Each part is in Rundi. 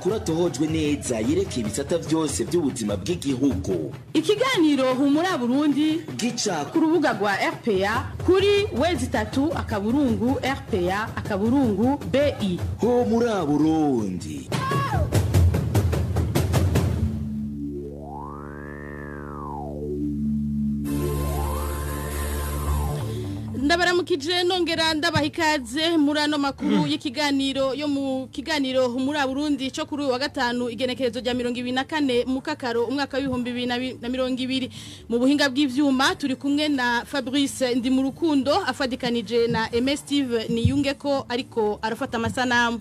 kuratohojwe neza yerekeye ibisata byose by'ubuzima bw'igihugu. Ikiganiro Humura Burundi gica ku rubuga rwa RPA kuri wezi3.rpa.bi. Humura Burundi. Ndabaramukije nongera ndabahikaze muri ano makuru y'ikiganiro yo mu kiganiro Humura Burundi cyo kuri wa gatanu igenekerezo rya 24 mukakaro umwaka wa 2020 mu buhinga bw'ivyuma turi kumwe na Fabrice ndi mu rukundo afadikanije na MS Steve Niyungeko ariko arafata amasanamu.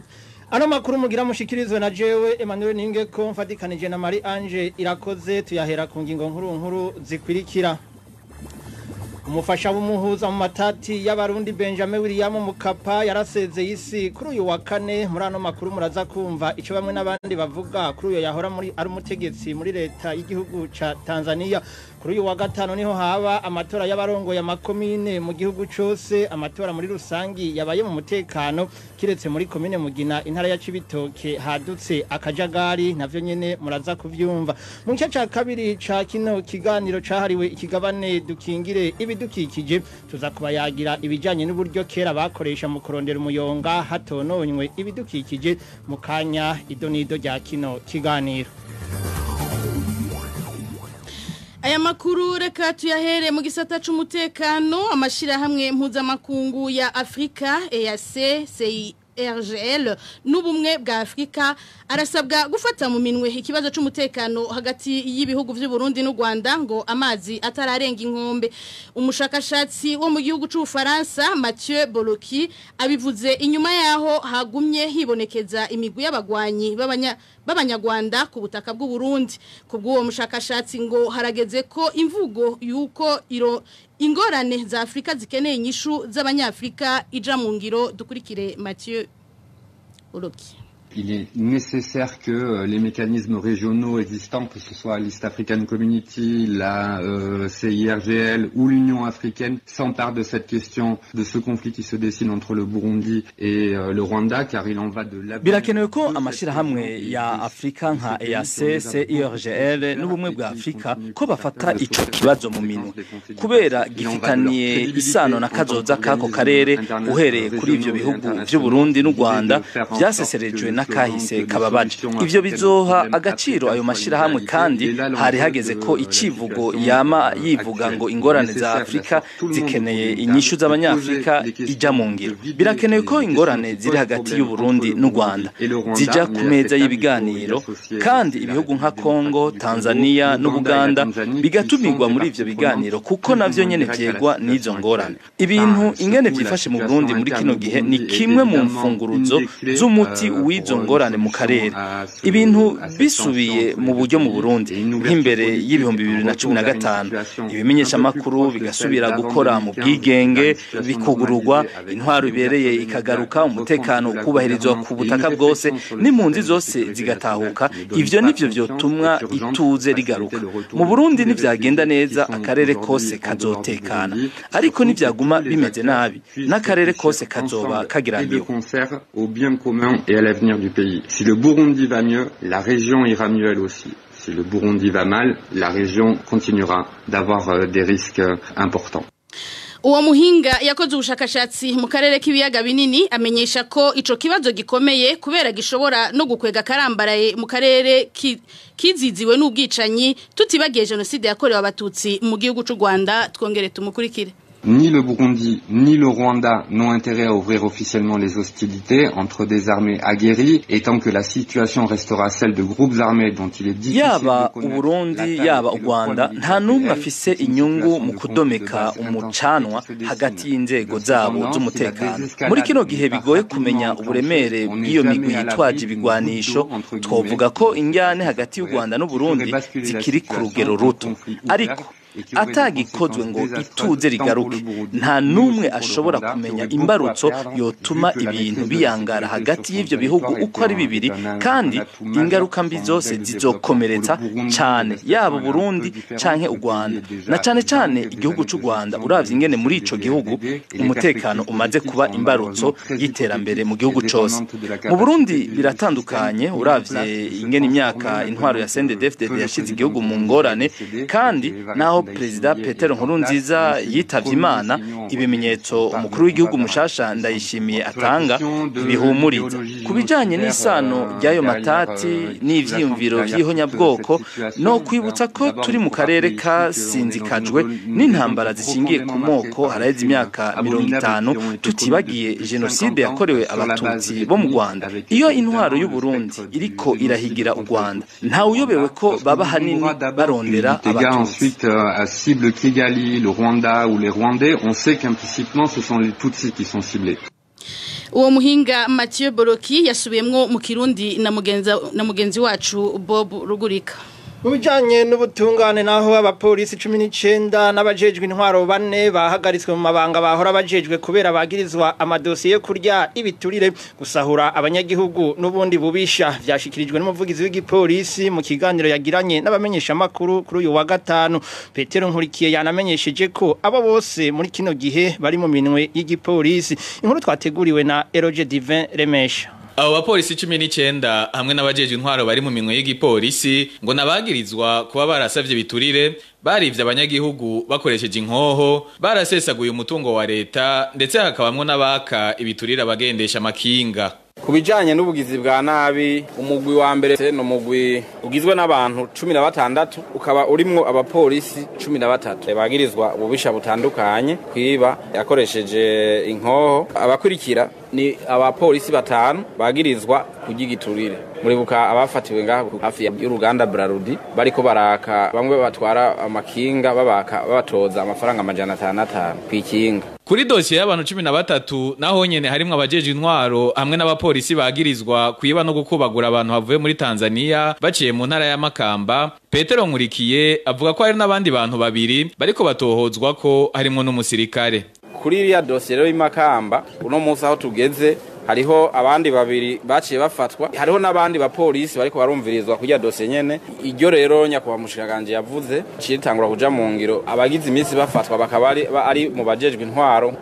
Ano makuru mugira mushikirizwe na jewe Emmanuel Niyungeko mfadikanije na Marie Ange Irakoze tuyahera ku ngingo nkuru zikwirikira. Umufasha w'umuhuza mu matati y'abarundi Benjamin William Mukapa yarasezeye isi kuri uyu wa kane. Muri ano makuru muraza kumva ico bamwe n'abandi bavuga kuri uyu yahora muri ari umutegetsi muri leta y'igihugu ca Tanzania. Kuri uyu wa gatano niho haba amatora y'abarongo ya makomine mu gihugu cyose. Amatora muri rusangi yabaye mu mutekano kiretse muri komine Mugina intara ya Cibitoke hadutse akajagari navyo nyene muraza kuvyumva. Mu gice ca kabiri ca kino kiganiro cahariwe ikigabane dukingire ibidukikije tuza kubayagira ibijanye n'uburyo kera bakoresha mu kurondera umuyonga hatononywe ibidukikije mu kanya idonido rya kino kiganiro. Aya makuru reka tuyahere mu gisata c'umutekano. Amashirahamwe mpuzamakungu ya Afrika EAC CIRGL n'ubumwe bwa Afrika arasabwa gufata mu minwe ikibazo c'umutekano hagati y'ibihugu vy'u Burundi n'u Rwanda ngo amazi atararenga inkombe. Umushakashatsi wo mu gihugu c'u Faransa Mathieu Boloki abivuze inyuma yaho hagumye hibonekeza imigwi y'abagwanyi b'abanyarwanda ku butaka bw'u Burundi. Kubw'uwo mushakashatsi ngo harageze ko imvugo yuko ingorane za Afrika zikeneye inyishu z'abanyafrika ija mu ngiro. Dukurikire Mathieu Boloki. Il est nécessaire que les mécanismes régionaux existants, que ce soit l'East African Community, la CIRGL ou l'Union africaine, s'emparent de cette question, de ce conflit qui se dessine entre le Burundi et le Rwanda, car il en va de l'avenir. Birakenewe ko amashirahamwe ya Afrika nka EAC, CIRGL n'ubumwe bwa Afrika ko bafata ico kibazo mu minwe, kubera gifitaniye isano na kazoza kako karere uhereye kuri ivyo bihugu vy'u Burundi n'u Rwanda vyaseserejwe nakahise kababaje. Ivyo bizoha agaciro ayo mashirahamwe kandi hari hageze ko icivugo yama yivuga ngo ingorane za Afrika zikeneye inyishu z'abanyafrika ija mu ngiro. Birakenewe ko ingorane ziri hagati y'u Burundi n'u Rwanda zija ku meza y'ibiganiro kandi ibihugu nka Kongo, Tanzania n'Ubuganda bigatumirwa muri ivyo biganiro kuko navyo nyene vyegwa n'izo ngorane. Ibintu ingene vyifashe mu Burundi muri kino gihe ni kimwe mu mfunguruzo z'umuti izo ngorane mu karere. Ibintu bisubiye mu buryo mu Burundi nk'imbere y'ibihumbi 2015 ibimenyesha makuru bigasubira gukora mu bwigenge bikugururwa, intwaro ibereye ikagaruka, umutekano kubahirizwa ku butaka bwose n'impunzi zose zigatahuka. Ivyo nivyo vyotumwa ituze rigaruka mu Burundi. Nivyagenda neza akarere kose kazotekana, ariko nivyaguma bimeze nabi n'akarere kose kazoba kagiraniwe. Du pays. Si le Burundi va mieux, la région ira mieux elle aussi. Si le Burundi va mal, la région continuera d'avoir des risques importants. Uwo muhinga yakoze ubushakashatsi mu karere k'ibiyaga binini amenyesha ko ico kibazo gikomeye kubera gishobora no gukwega karambaraye mu karere kiziziwe n'ubwicanyi tutibagiye genocide yakorewe abatutsi mu gihugu c'u Rwanda. Twongere tumukurikire. Ni le Burundi ni le Rwanda n'ont intérêt à ouvrir officiellement les hostilités entre des armées aguerries, et tant que la situation restera celle de groupes armés dont il est difficile yaba Burundi yaba Rwanda nta numwe afise inyungu mu kudomeka umucanwa hagati y'inzego zabo z'umutekano. Muri kino gihe bigoye kumenya uburemere bw'iyo migwi yitwaje ibigwanisho. Twovuga ko injyane hagati y'u Rwanda n'u Burundi zikiri ku rugero ruto, ariko atagikozwe ngo ituze rigaruke nta numwe ashobora kumenya imbarutso yotuma ibintu biyangara hagati y'ivyo bihugu uko ari bibiri kandi ingaruka mbi zose zizokomeretsa cyane yaba Burundi canke u Rwanda na cyane igihugu c'u Rwanda uravye ingene muri ico gihugu umutekano umaze kuba imbarutso y'iterambere mu gihugu cose. Mu Burundi biratandukanye uravye ingene imyaka intwaro ya CNDD-FDD yashize igihugu mu ngorane kandi naho Perezida Petero Nkurunziza yitavye Imana ibimenyetso umukuru w'igihugu mushasha Ndayishimiye atanga bihumuriza kubijanye n'isano ry'ayo matati n'ivyiyumviro vy'ihonyabwoko no kwibutsa ko turi mu karere ka sinzikajwe n'intambara zishingiye ku moko haraheze imyaka 50 tutibagiye genocide yakorewe abatutsi bo mu Rwanda. Iyo intwaro y'u Burundi iriko irahigira u Rwanda nta uyobewe ko baba hanini barondera abatutsi. À cible Kigali, le Rwanda ou les Rwandais, on sait qu'implicitement ce sont les Tutsis qui sont ciblés. Uwo muhinga Mathieu Boroki yasubiyemwo mu Kirundi na mugenzi wacu Bob Rugurika. Ubijanye n'ubutungane naho abapolisi 19 n'abajejwe intwaro 4 bahagaritswe mu mabanga bahora bajejwe kubera bagirizwa amadosiye kurya ibiturire gusahura abanyagihugu n'ubundi bubisha vyashikirijwe n'umuvugizi w'igipolisi mu kiganiro yagiranye n'abamenyesha makuru kuri uyu wa gatanu. Petero Nkurikiye yanamenyesheje ko abo bose muri kino gihe bari mu minwe y'igipolisi. Inkuru twateguriwe na Eroge Divin Remesha. Abo bapolisi 19 hamwe n'abajeje intwaro bari mu minwe y'igipolisi ngo nabagirizwa kuba barasavye biturire barivye abanyagihugu bakoresheje inkoho barasesaguye umutungo wa leta ndetse hakabamwo n'abaka ibiturire abagendesha amakinga. Kubijanye n'ubugizi bwa nabi umugwi wa mbere no mugwi ugizwe n'abantu 16 ukaba urimwo abapolisi 13 bagirizwa ububisha butandukanye kwiba yakoresheje inkoho. Abakurikira ni abapolisi 5 bagirizwa kugigiturire. Muribuka abafatiwe ngaho hafi y'uruganda Brarudi bariko baraka bamwe batwara amakinga babatoza amafaranga 500 kwikinga. Kuri dosiye y'abantu 13 naho nyene harimwe abajeje intwaro hamwe n'abapolisi bagirizwa kwiba no gukubagura abantu bavuye muri Tanzania baciye mu ntara ya Makamba. Petero Nkurikiye avuga ko hari n'abandi bantu babiri bariko batohozwa ko harimwo n'umusirikare. Kuri iriya dosiye y'Imakamba uno munsi aho tugeze hariho abandi babiri baciye bafatwa, hariho n'abandi bapolisi bariko barumvirizwa kujya dosiye nyene. Iryo rero nyakwa mushikaganje yavuze citangura kuja mu ngiro abagize iminsi bafatwa bakaba ari mu bajejwe intwaro.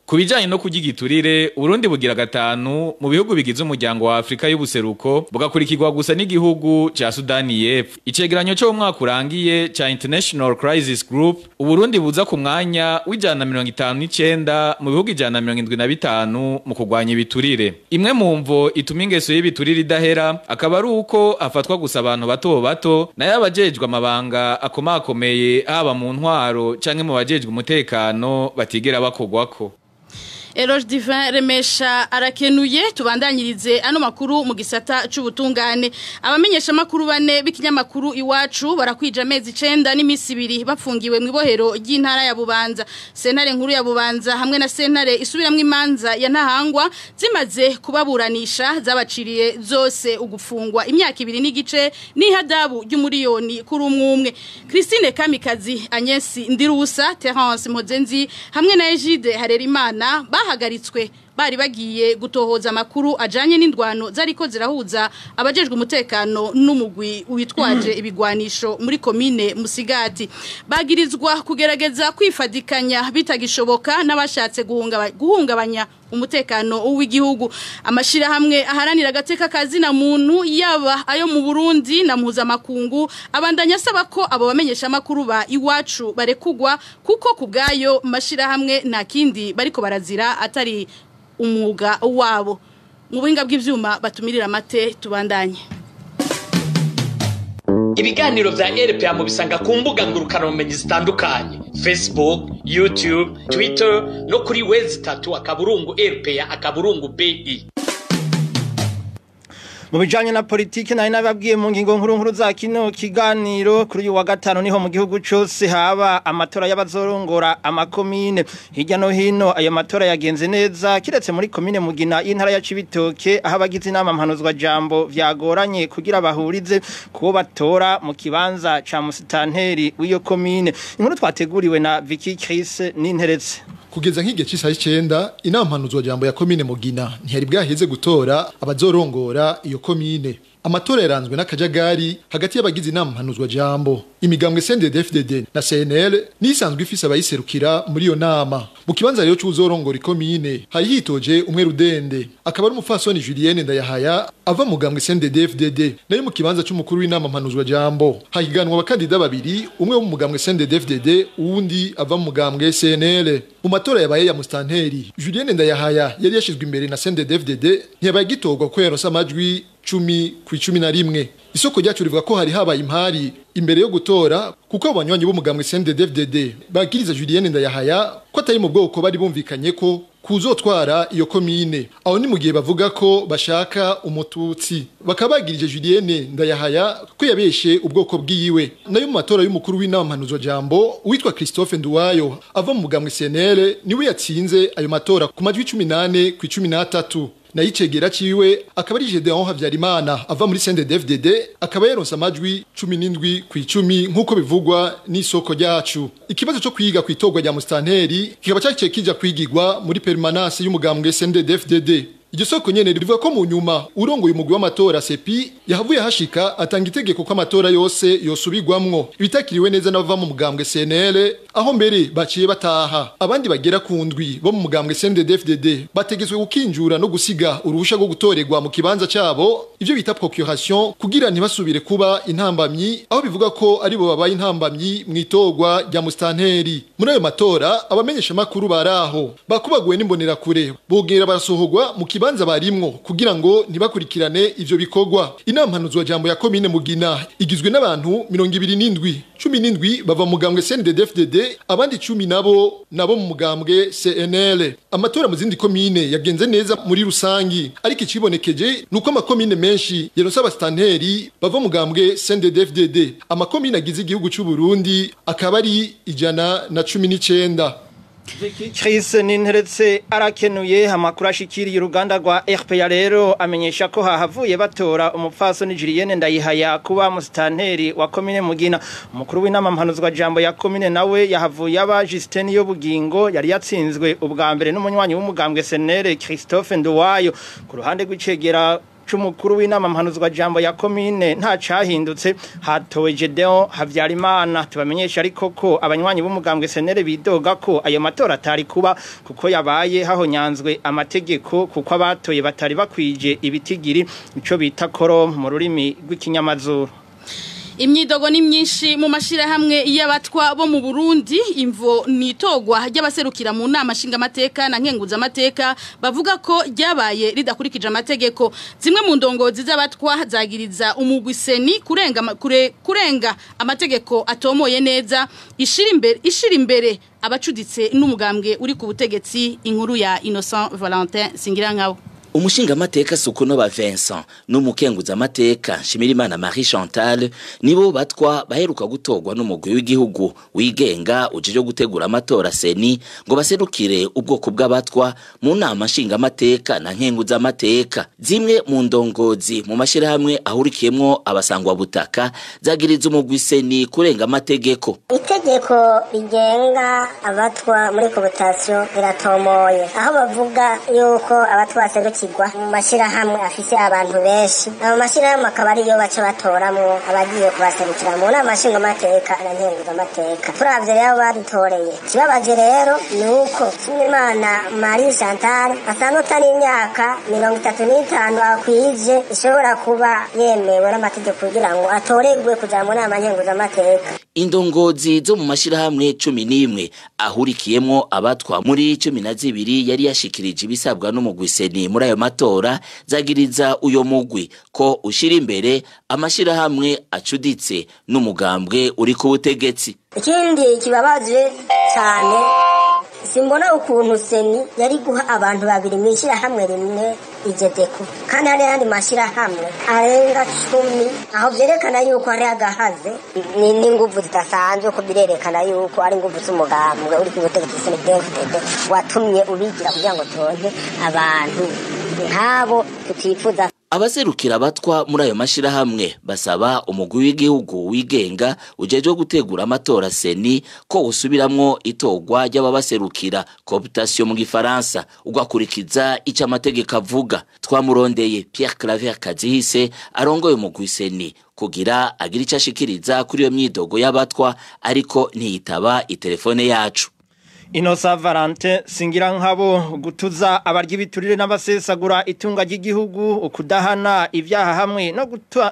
Kubijanye no kugigiturire Burundi bugira gatanu mu bihugu bigize umuryango wa Afrika y'ubuseruko bugakurikirwa gusa n'igihugu ca Sudani y'Epfo. Icegeranyo cyo umwaka urangiye ca International Crisis Group Burundi buza ku mwanya w'ijana 59 mu bihugu ijana 75 mu kugwanya ibiturire. Imwe mu mvo ituma ingeso y'ibiturire idahera akaba ari uko afatwa gusa abantu bato nayo abajejwe amabanga akomakomeye haba mu ntwaro canke mu bajejwe umutekano batigera bakogwako. Eroge Divin Remesha arakenuye. Tubandanyirize ano makuru mu gisata c'ubutungane. Abamenyesha makuru 4 b'ikinyamakuru Iwacu barakwija amezi 9 n'imisi 2 bafungiwe mu ibohero ry'intara ya Bubanza. Sentare nkuru ya Bubanza hamwe na sentare isubiramwe imanza ya Ntahangwa zimaze kubaburanisha zabaciriye zose ugufungwa imyaka 2 n'igice n'ihadabu ry'umuriyoni kuri umwe. Christine Kamikazi, Agnes Ndirusa, Terence Mozenzi hamwe na Egide Harerimana bahagaritswe bari bagiye gutohoza amakuru ajanye n'indwano zariko zirahuza abajejwe umutekano n'umugwi witwaje ibigwanisho muri komine Musigati. Bagirizwa kugerageza kwifadikanya bitagishoboka n'abashatse guhungabanya umutekano w'igihugu. Amashira hamwe aharanira gateka kazi na muntu yaba ayo mu Burundi na mpuzamakungu abandanya asaba ko abo bamenyesha makuru ba Iwacu barekugwa kuko kubgayo mashira hamwe nta kindi bariko barazira atari umwuga wabo. Mu buhinga bw'ivyuma batumirira amate tubandanye. Ibiganiro vya RPA mu bisanga ku mbuga ngurukana bumenyi zitandukanye: Facebook, YouTube, Twitter no kuri wezi 3 akaburungu RPA akaburungu BI. Mu bijanye na politike nari nababwiye mu ngingo nkuru za kino kiganiro kuri uyu wa gatanu niho mu gihugu cyose haba amatora y'abazorongora amakomine hirya no hino ayo matora yagenze neza kiretse muri komine Mugina y'intara ya Cibitoke aho abagize inama mpanuzwa jambo vyagoranye kugira bahurize kubo batora mu kibanza ca musitanteri w'iyo komine inkuru twateguriwe na Vicky Chris n'interetse kugeza nk'igihe cy'isaha 9 inama mpanuzwa jambo ya komine Mugina ntiyari bwaheze gutora abazorongora iyo komine. Amatora yaranzwe n'akajagari hagati y'abagize inama mpanuzwa jambo imigambwe CNDD-FDD na CNL nisanzwe ifise abayiserukira muri iyo nama. Mu kibanza rero cy'uzorongora ikomine hari hitoje umwe rudende akaba ari umufasoni Julienne Ndayahaya ava mu mugambwe CNDD-FDD nayo mu kibanza cy'umukuru w'inama mpanuzwa jambo hahiganwa abakandida babiri umwe wo mu mugambwe CNDD-FDD uwundi ava mu mugambwe CNL. Mu matora yabaye ya mustanteri Julienne Ndayahaya yari yashizwe imbere na CNDD-FDD ntiyabaye gitorwa ko yaronse amajwi 10-11. Isoko ryacu rivuga ko hari habaye impari imbere yo gutora kuko abanywanyi b'umugambwe CNDD-FDD bagiriza Julienne Ndayahaya ko atari mu bwoko bari bumvikanye ko kuzotwara iyo komine. Aho ni mu gihe bavuga ko bashaka umututsi bakabagirije Julienne Ndayahaya ko yabeshe ubwoko bwiwe. Nayo mu matora y'umukuru w'inama mpanuzwa jambo witwa Christophe Nduwayo ava mu mugambwe CNL niwe yatsinze ayo matora ku majwi 18-13. Na icegera ciwe akaba ari Gedeon Havyarimana ava muri CNDD-FDD akaba yaronse amajwi 17-10 nkuko bivugwa n'isoko ryacu. Ikibazo cyo kwiga kwitorwa rya mustanteri kikaba cyaciye kija kwigirwa muri permanence y'umugambwe CNDD-FDD. Iryo soko nyene rivuga ko mu nyuma urongoye umugwi w'amatora CEPI yahavuye hashika atanga itegeko ko amatora yose yosubirwamwo ibitakiriwe neza n'abava mu mugambwe CNL aho mbere baciye bataha. Abandi bagera ku ndwi bo mu mugambwe CNDD-FDD bategetswe gukinjura no gusiga uruhusha rwo gutorerwa mu kibanza cabo ivyo bita procuration kugira ntibasubire kuba intambamyi aho bivuga ko ari bo babaye intambamyi mwitorwa rya mustanteri. Muri ayo matora abamenyesha makuru baraho bakubaguwe n'imbonera kure bogera barasohogwa mu kibanza barimwo kugira ngo ntibakurikirane ivyo bikorwa. Inama mpanuzwa jambo ya komine Mugina igizwe n'abantu 27 bava mu mugambwe CNDD-FDD abandi 10 nabo mu mugambwe CNL. Amatora mu zindi komine yagenze neza muri rusangi ariko ikibonekeje nuko amakomine menshi yaronse abastanteri bava mu mugambwe CNDD-FDD. Amakomine agize igihugu cy'u Burundi akaba ari 119. Chris n'interetse arakenuye amakuru ashikiriye uruganda rwa RPA rero amenyesha ko hahavuye batora umupfasoni Julienne Ndayihaya kuba mustanteri wa komine Mugina. Umukuru w'inama mpanuzwa jambo ya komine nawe yahavuye aba Justin yo bugingo yari yatsinzwe ubwa mbere n'umunywanyi w'umugambwe CNL Christophe Nduwayo. Ku ruhande rw'icegera c'umukuru w'inama mpanuzwa jambo ya komine nta cahindutse hatowe Gedeon Havyarimana. Tubamenyesha ariko ko abanywanyi b'umugambwe CNL bidoga ko ayo matora atari kuba kuko yabaye hahonyanzwe amategeko kuko abatoye batari bakwije ibitigiri ico bita korom mu rurimi rw'ikinyamazuru. Imyidogo ni myinshi mu mashirahamwe y'abatwa bo mu Burundi imvo nitogwa ry'abaserukira mu nama nshinga amateka na nkenguza amateka bavuga ko ryabaye ridakurikije amategeko. Zimwe mu ndongozi z'abatwa zagiriza umugwiseni kurenga amategeko atomoye neza ishira imbere abacuditse n'umugambwe uri ku butegetsi. Inkuru ya Innocent Valentin Singirankaho. Umushinga amateka Sukuno ba Vincent n'umukenguza amateka Shimirimana Marie Chantal nibo batwa baheruka gutorwa n'umugwi w'igihugu wigenga ujije gutegura amatora seni ngo baserukire ubwoko bw'abatwa mu nama nshinga amateka na nkenguza amateka. Zimwe mu ndongozi mu mashirahamwe ahurikiyemwo abasangwa butaka zagiriza umugwi seni kurenga amategeko. Itegeko rigenga abatwa muri cooptation iratomoye aho bavuga yuko abatwa kigwa mu mashirahamwe afise abantu benshi. Abo mashirahamwe akaba ariyo baca batoramwo abagiye kubaserukira mu nama nshinga amateka na nkenguza amateka. Turavye rero badutoreye kibabaje rero nuko Shimirimana Marie Chantal asanzwe atari imyaka 35 akwije ishobora kuba yemewe n'amategeko kugira ngo atoregwe kuja mu nama nkenguza amateka. Indongozi zo mu mashirahamwe 11 ahurikiyemwo abatwa muri 12 yari yashikirije ibisabwa n'umugwiseni muri ayo matora zagiriza uyo mugwi ko ushira imbere amashirahamwe acuditse n'umugambwe uri ku butegetsi. Ikindi kibabaje cyane simbona ukuntu seni yari guha abantu babiri mwishira hamwe rimwe ijedeko kandi hari yandi mashira hamwe arenga 10 aho byerekana yuko hari agahaze ni nguvu zidasanzwe ko birerekana yuko ari nguvu z'umugambwe uri kubutegetsi CNDD-FDD watumye ubigira kugira ngo tonke abantu nkabo tutifuza. Abaserukira abatwa muri ayo mashirahamwe basaba umugwi w'igihugu wigenga ujejwe gutegura amatora seni ko usubiramwo itogwa ry'ababaserukira cooptation mu gifaransa ugakurikiza ica amategeko avuga. Twamurondeye Pierre Claver Kazihise arongoye umugwi seni kugira agira ico ashikiriza kuri iyo myidogo y'abatwa ariko ntiyitaba itelefone yacu. Inosa Valente singira nkabo gutuza abarya ibiturire n'abasesagura itunga ry'igihugu ukudahana ivyaha hamwe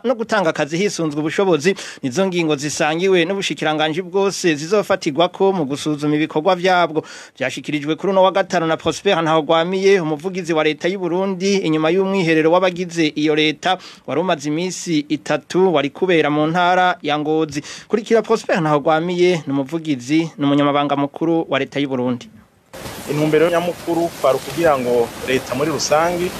no gutanga akazi hisunzwe ubushobozi nizo ngingo zisangiwe n'ubushikiranganje bwose zizofatirwa ko mu gusuzuma ibikorwa vyabwo byashikirijwe kuri no wa gatano na Prosper Ntahogwamiye umuvugizi wa leta y'u Burundi inyuma y'umwiherero w'abagize iyo leta warumaze imisi 3 wari kubera mu ntara ya Ngozi kurikira Prosper Ntahogwamiye n'umuvugizi n'umunyamabanga mukuru wa leta Burundi. Intumbero nyamukuru kwari kugira ngo leta muri rusangi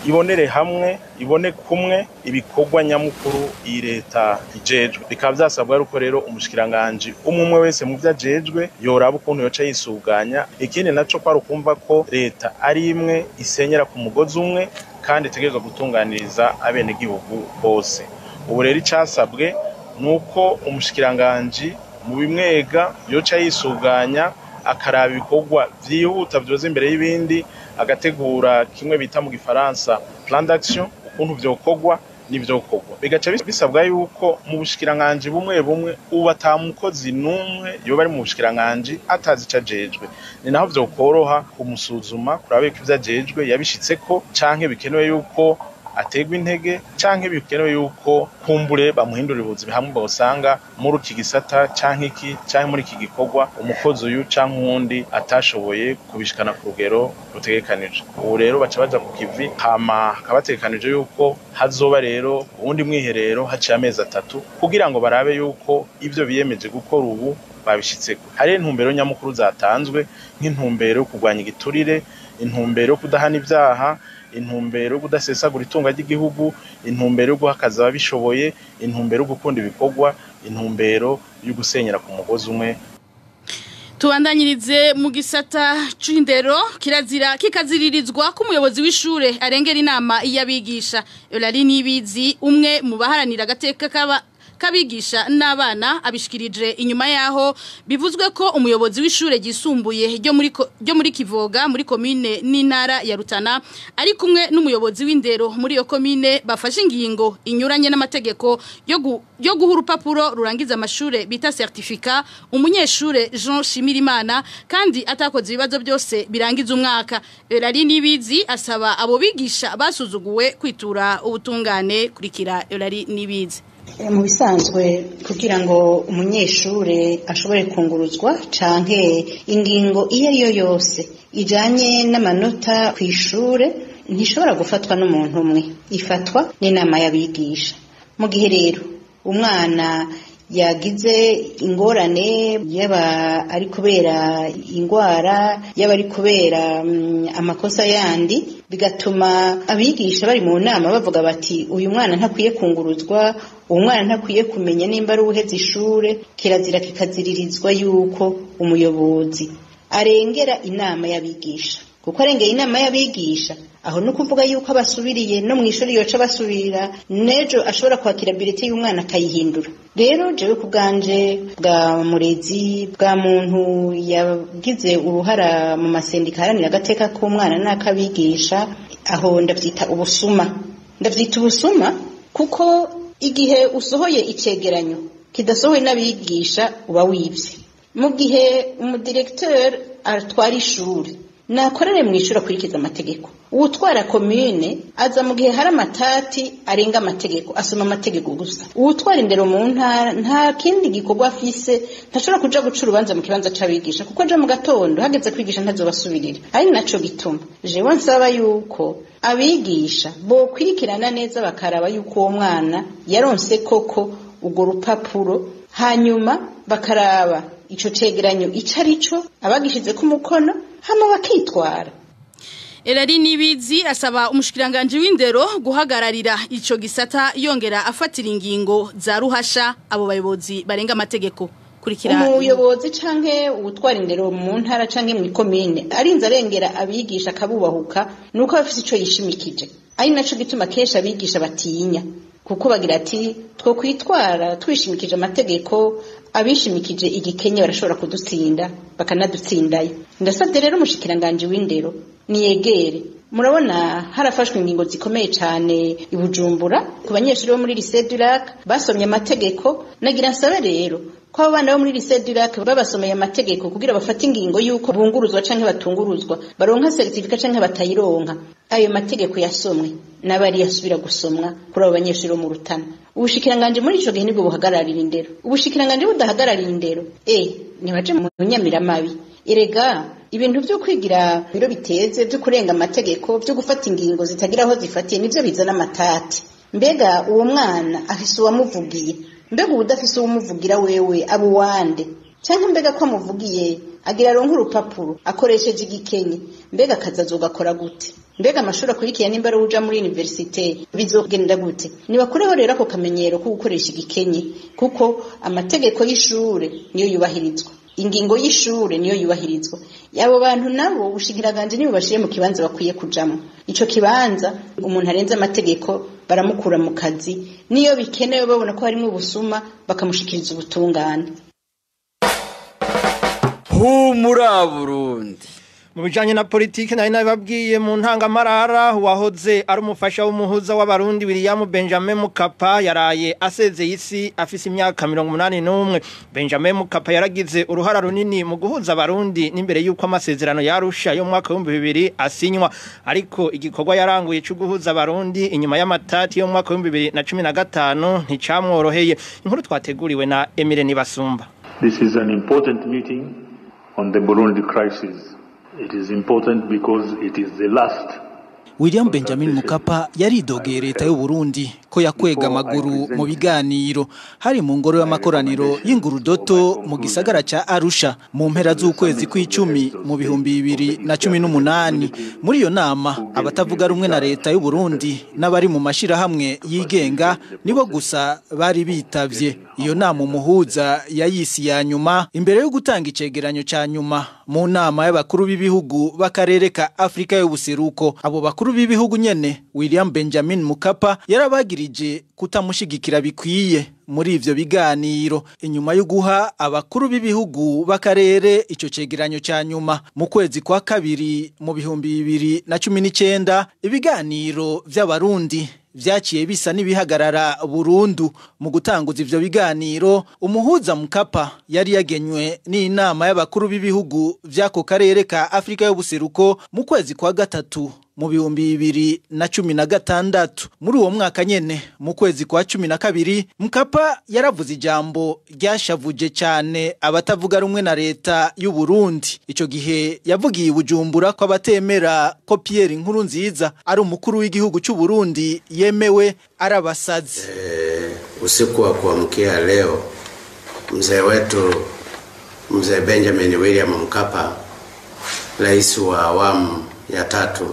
ibonere hamwe ibone kumwe ibikorwa nyamukuru iyi leta ijejwe bikaba byasabwa ruko rero umushikiranganje umwe wese mu vyajejwe yoraba ukuntu yoca yisuganya ikindi naco kwari kumva ko leta ari imwe isenyera ku mugozi umwe kandi itegezwa gutunganiriza abene gihugu bose. Ubu rero icasabwe nuko umushikiranganje mu bimwega yoca yisuganya akaraba ibikorwa vyihuta vyoze imbere y'ibindi agategura kimwe bita mu gifaransa plan d'action ukuntu vyokorwa n'ivyokorwa bigaca bisabwa yuko mu bushikiranganje bumwe uba atamukozi numwe yo bari mu bushikiranganje atazi cajejwe ni naho vyokoroha kumusuzuma kurabe ko ivyajejwe yabishitseko canke bikenewe yuko ategwa intege canke bikenewe yuko kumbure bamuhindurira ubuzima hamwe bosanga muri iki gisata canke muri iki gikorwa umukozi uyu canke uwundi atashoboye kubishikana ku rugero rutegekanije. Ubu rero baca baja ku kivi hama kabategekanije yuko hazoba rero uwundi mwiherero haciye amezi 3 kugira ngo barabe yuko ivyo biyemeje gukora ubu babishitseko. Hari intumbero nyamukuru zatanzwe nk'intumbero yo kurwanya igiturire, intumbero yo kudahana ivyaha, intumbero yo kudasesagura itunga ry'igihugu, intumbero yo guhakaza ababishoboye, intumbero yo gukunda ibikorwa, intumbero yo gusenyera ku mugozi umwe. Tuandanyirize mu gisata c'indero kikaziririzwa ko umuyobozi w'ishure arengera inama y'abigisha Eulalie Nibizi umwe mu baharanira agateka kabigisha n'abana abishikirije inyuma yaho bivuzwe ko umuyobozi w'ishure gisumbuye ryo muri Kivoga muri commune n'intara ya Rutana ari kumwe n'umuyobozi w'indero muri iyo commune bafashe ingingo inyuranye n'amategeko yo guha urupapuro rurangiza amashure bita certificat umunyeshure Jean Shimirimana kandi atakoze ibibazo byose birangiza umwaka. Eulalie Nibizi asaba abo bigisha basuzuguwe kwitura ubutungane kurikira Eulalie Nibizi. Mu bisanzwe kugira ngo umunyeshure ashobore kunguruzwa canke ingingo iyo ariyo yose ijanye n'amanota kw'ishure ntishobora gufatwa n'umuntu umwe, ifatwa n'inama y'abigisha. Mu gihe rero umwana yagize ingorane yaba ari kubera ingwara yaba ari kubera amakosa yandi bigatuma abigisha bari mu nama bavuga bati uyu mwana ntakwiye kunguruzwa, uwo mwana ntakwiye kumenya nimba ari ubuheze ishure, kirazira kikaziririzwa yuko umuyobozi arengera inama y'abigisha. Kuko arengeye inama y'abigisha aho no kuvuga yuko abasubiriye no mw'ishuri yoca basubira nejo ashobora kwakira bilete y'umwana akayihindura. Rero jewe kubganje bwa murezi bwa muntu yagize uruhara mu masendika haranira agateka k'umwana n'akabigisha aho ndavyita ubusuma kuko igihe usohoye icegeranyo kidasohoye n'abigisha uba wivye. Mu gihe umudirecteur atwara ishuri nakorere mwishura kurikiza amategeko, uwutwara commune aza mu gihe hari amatati arenga amategeko asoma amategeko gusa. Uwutwara indero mu ntara nta kindi gikorwa afise, ntashobora kuja guca urubanza mu kibanza c'abigisha kuko aja mu gatondo hageze kwigisha ntazobasubirira. Ari naco gituma jewe nsaba yuko abigisha bo kwirikirana neza bakaraba yuko uwo mwana yaronse koko ugo rupapuro, hanyuma bakaraba ico cegeranyo ico arico abagishize ku mukono hama bakitwara. Elari Nibizi asaba umushikiranganje w'indero guhagararira ico gisata yongera afatira ingingo za ruhasha abo bayobozi barenga amategeko. Umuyobozi canke ubutwara indero mu ntara canke mu komine arinze arengera abigisha akabubahuka nuko bafite ico yishimikije. Ari naco gituma kesha abigisha batinya kuko bagira ati two kwitwara twishimikije amategeko abishimikije igikenye barashobora kudutsinda bakanadutsindayo. Ndasabye rero umushikiranganje w'indero niyegere. Murabona harafashwe ingingo zikomeye cyane ibujumbura ku banyeshuri bo muri Lycée du Lac basomye amategeko. Nagira nsabe rero ko abana bo muri Lycée du Lac babasomeye amategeko kugira bafate ingingo yuko bunguruzwa canke batunguruzwa baronka certificate canke batayironka. Ayo mategeko yasomwe nabari yasubira gusomwa kuri abo banyeshuri bo mu Rutana. Ubushikiranganje muri ico gihe nibwo buhagararira indero. Ubushikiranganje budahagararira indero nibaje mu nyamiramabi. Erega ibintu byo kwigira biro biteze byo kurenga amategeko byo gufata ingingo zitagira aho zifatiye nivyo bizana amatati. Mbega uwo mwana afise uwamuvugiye, mbega udafise uwumuvugira wewe abo wande canke mbega ko amuvugiye agira ronka urupapuro akoresheje igikenye, mbega kazazogakora gute? Mbega amashuri akurikiye nimba ari uja muri universite bizogenda gute? Nibakureho rero ako kamenyero ko gukoresha igikenye kuko amategeko y'ishure niyo yubahirizwa. Ingingo y'ishure niyo yubahirizwa. Yabo bantu nabo ubushikiranganje nibo bashire mu kibanza bakwiye kujamo. Ico kibanza umuntu arenze amategeko baramukura mu kazi niyo bikenewe babona ko harimo ubusuma bakamushikiriza ubutungane. Humura Burundi. Mu bijanye na politiki nari nababwiye mu ntangamarara wahoze ari umufasha w'umuhuza w'abarundi William Benjamin Mkapa yaraye asezeye isi afise imyaka 81. Benjamin Mkapa yaragize uruhara runini mu guhuza abarundi n'imbere yuko amasezerano yarusha yo mwaka 2000 asinywa, ariko igikorwa yaranguye cyo guhuza abarundi inyuma y'amatati yo mwaka 2015 nticamworoheye. Inkuru twateguriwe na Emile Nibasumba. This is an important meeting on the Burundi crisis. It is important because it is the last. William Benjamin Mkapa yaridogeye leta y'u Burundi ko yakwega amaguru mu biganiro hari mu ngoro y'amakoraniro y'ingurudoto mu gisagara ca Arusha mu mpera z'ukwezi kw'icumi mu 2018. Muri iyo nama abatavuga rumwe na leta y'u Burundi n'abari mu mashira hamwe yigenga nibo gusa bari bitavye. Iyo nama umuhuza yayisi ya nyuma imbere yo gutanga icegeranyo ca nyuma mu nama y'abakuru b'ibihugu bakarere ka Afrika y'ubuseruko. Abo bakuru b'ibihugu nyene William Benjamin Mkapa yarabagirije kutamushigikira bikwiye muri ivyo biganiro inyuma yo guha abakuru b'ibihugu bakarere ico cegeranyo ca nyuma mu kwezi kwa kabiri mu 2019. Ibiganiro vy'abarundi vyaciye bisa nibihagarara burundu. Mu gutanguza ivyo biganiro umuhuza Mkapa yari yagenywe n'inama y'abakuru b'ibihugu vy'ako karere ka Afrika y'ubuseruko mu kwezi kwa gatatu mu 2016. Muri uwo mwaka nyene mu kwezi kwa 12 Mkapa yaravuze ijambo ryashavuje cyane abatavuga rumwe na leta y'u Burundi. Ico gihe yavugiye Bujumbura ko abatemera ko Pierre Nkurunziza ari umukuru w'igihugu cy'u Burundi yemewe arabasazi. Usiku wa kuamkia leo mzee wetu mzee Benjamin William Mkapa, rais wa awamu ya 3,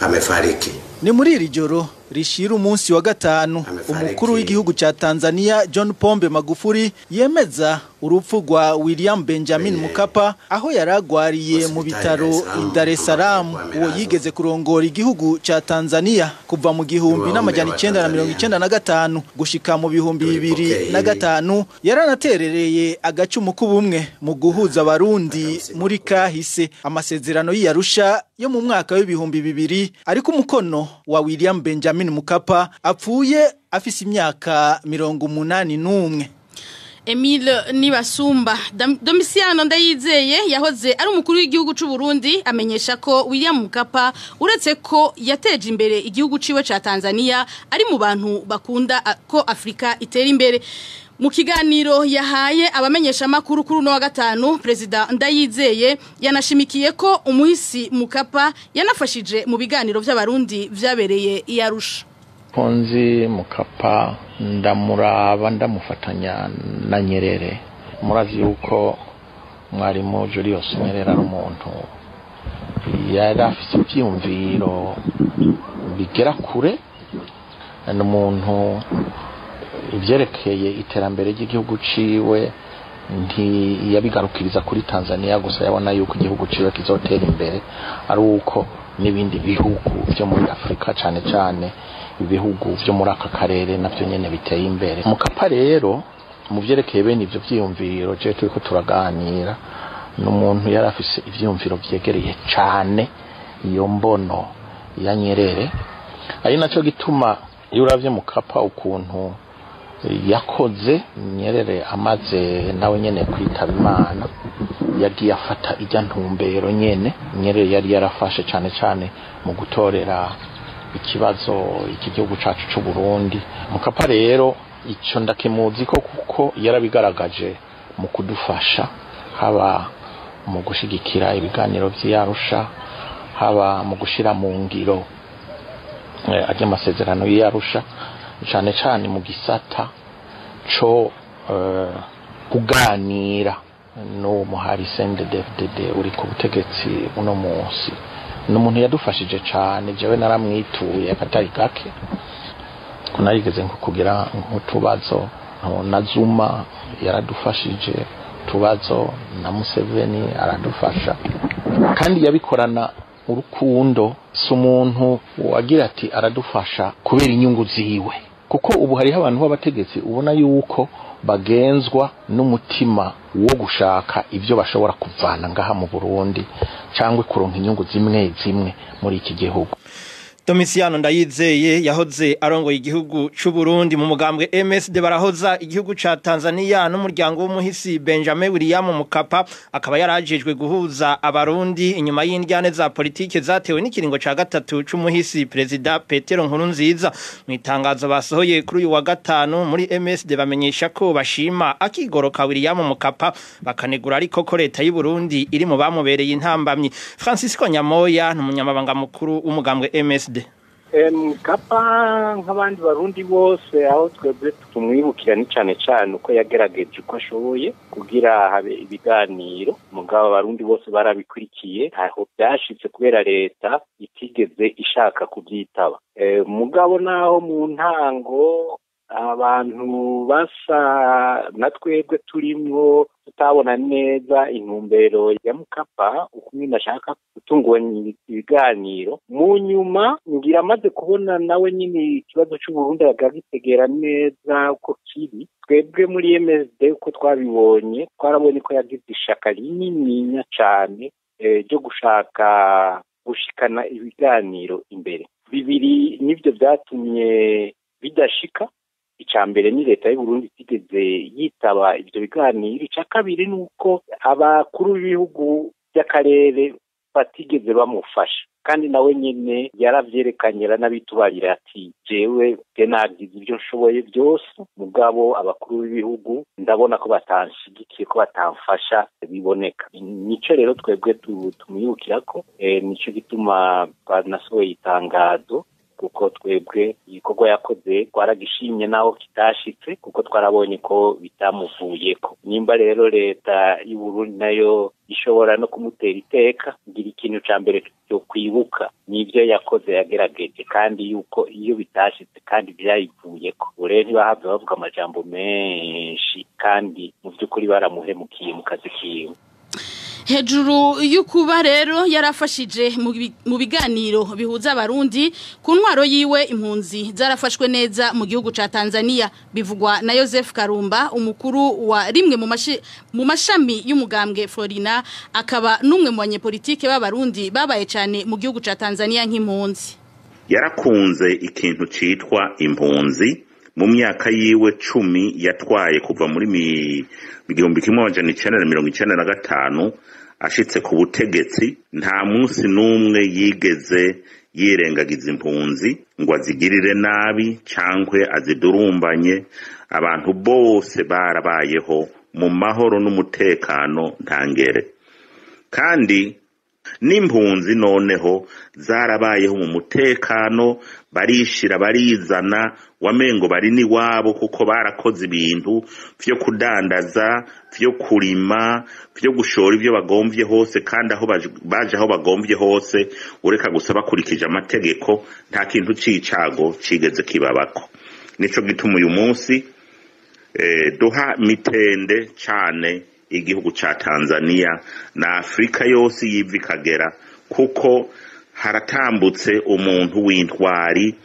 amefariki. Ni muri iri joro rishira umunsi wa gatanu umukuru w'igihugu ca Tanzania John Pombe Magufuli yemeza urupfu rwa William Benjamin Mkapa aho yaragwariye mu bitaro Dar es Salaam. Uwo yigeze kurongora igihugu ca Tanzania kuva mu 1995 gushika mu 2005. Yaranaterereye agacumu k'ubumwe mu guhuza abarundi muri kahise. Amasezerano y'Arusha yo mu mwaka w'2000 ariko umukono wa William Benjamin Mkapa apfuye afise imyaka 81. Emile Nibasumba. Domiciano Ndayizeye yahoze ari umukuru w'igihugu cy'u Burundi amenyesha ko William Mkapa uretse ko yateje imbere igihugu ciwe ca Tanzania ari mu bantu bakunda ko Afrika itera imbere. Mu kiganiro yahaye abamenyesha makuru kuri no wa gatanu, President Ndayizeye yanashimikiye ko umuhisi Mkapa yanafashije mu biganiro by'abarundi vyabereye i Arusha. Ponzi Mkapa ndamuraba ndamufatanya na Nyerere murazi yuko mwarimu Julius Nyerere ari umuntu yari afite ibyiyumviro bigera kure, ni umuntu ibyerekeye iterambere ry'igihugu ciwe ntiyabigarukiriza kuri Tanzania gusa, yabona yuko igihugu ciwe kizotera imbere ari uko n'ibindi bihugu byo muri Afrika cyane cyane ibihugu byo muri aka karere navyo nyene biteye imbere. Mukapa rero mu byerekeye bene ivyo vyiyumviro je turiko turaganira n'umuntu yari afise ivyiyumviro vyegereye cyane iyo mbono ya Nyerere, ari naco gituma iyo uravye Mukapa ukuntu yakoze Nyerere amaze nawe nyene kwitaba Imana yagiye afata ijya ntumbero nyene Nyerere yari yarafashe cyane cyane mu gutorera ikibazo iki gihugu cacu c'u Burundi. Mukapa rero ico ndakimuzi ko kuko yarabigaragaje mu kudufasha, haba mu gushigikira ibiganiro vy'Arusha, haba mu gushira mu ngiro ajya amasezerano y'Arusha, cyane cyane mu gisata co kuganira no muhari CNDD-FDD uri ku butegetsi uno munsi. N'umuntu yadufashije cyane, jewe naramwituye akatari gake kunarigeze nko kugira nk'utubazo na Zuma yaradufashije, tubazo na Museveni aradufasha, kandi yabikorana urukundo. Si umuntu wagira ati aradufasha kubera inyungu ziwe, kuko ubu hariho abantu b'abategetsi ubona yuko bagenzwa n'umutima wo gushaka ivyo bashobora kuvana ngaha mu Burundi cyangwa kuronka inyungu zimwe zimwe muri iki gihugu. Domitiano Ndayizeye yahoze arongoye igihugu c'u Burundi mu mugambwe MSD barahoza igihugu ca Tanzania n'umuryango w'umuhisi Benjamin William Mkapa, akaba yarajejwe guhuza abarundi inyuma y'indyane za politike zatewe n'ikiringo ca gatatu c'umuhisi President Petero Nkurunziza. Mu itangazo basohoye kuri uyu wa gatanu muri MSD bamenyesha ko bashima akigoroka William Mkapa, bakanegura ariko ko leta y'u Burundi iri mu bamubereye intambamyi. Francisco Nyamoya n'umunyamabanga mukuru w'umugambwe MSD. Mkapa nk'abandi barundi bose aho twebwe tumwibukira ni cyane cyane uko yagerageje uko ashoboye kugira habe ibiganiro, mugabo abarundi bose barabikurikiye, aho byashitse kubera leta itigeze ishaka kubyitaba. Mugabo naho mu ntango abantu basa na twebwe turimwo tutabona neza intumbero ya Mkapa ukumwe ndashaka gutunganya ibiganiro, mu nyuma ngira amaze kubona nawe nyine ikibazo cy'u Burundi agagitegera neza uko kiri. Twebwe muri MSD uko twabibonye twarabonye ko yagize ishaka rinini cyane ryo gushaka gushikana ibiganiro imbere. Bibiri nivyo byatumye bidashika. Icambere ni leta y'u Burundi itigeze yitaba ivyo biganiro. Ica kabiri nuko abakuru b'ibihugu by'akarere batigeze bamufasha, kandi nawe nyene yaravyerekanye n'abitubarira ati jewe nagize ibyo nshoboye byose, mugabo abakuru b'ibihugu ndabona ko batanshigikiye, ko batamfasha biboneka. Nico rero twebwe tumwibukira ko nico gituma twanasohoye itangazo, kuko twebwe igikorwa yakoze twaragishimye naho kitashitse, kuko twarabonye ko bitamuvuyeko. Nimba rero leta y'u Burundi nayo ishobora no kumutera iteka, ngira ikintu ca mbere cyo kwibuka nivyo yakoze yagerageje, kandi yuko iyo bitashitse kandi byayivuyeko. Ure ntibahave bavuga amajambo menshi, kandi mu by'ukuri baramuhemukiye mu kazi kiwe. Hejuru y'ukuba rero yarafashije mu biganiro bihuza abarundi, ku ntwaro yiwe impunzi zarafashwe neza mu gihugu ca Tanzania, bivugwa na Joseph Karumba, umukuru wa rimwe mu mashami y'umugambwe Florina, akaba n'umwe mu banyepolitike b'abarundi babaye cyane mu gihugu ca Tanzania nk'impunzi. Yarakunze ikintu citwa impunzi. Mu myaka yiwe 10 yatwaye kuva muri 1995 ashitse ku butegetsi, nta munsi numwe yigeze yirengagiza impunzi ngo azigirire nabi cankwe azidurumbanye. Abantu bose barabayeho mu mahoro n'umutekano ntangere, kandi n'impunzi noneho zarabayeho mu mutekano barishira barizana wamengo bari ni wabo kuko barakoze ibintu vyo kudandaza vyo kurima vyo gushora ivyo bagomvye hose kandi aho baje aho bagomvye hose ureka gusa bakurikije amategeko nta kintu cicago cigeze kibabako. Nico gituma uyu munsi duha mitende cane igihugu ca Tanzania na Afrika yose yiva ikagera kuko haratambutse umuntu w'intwari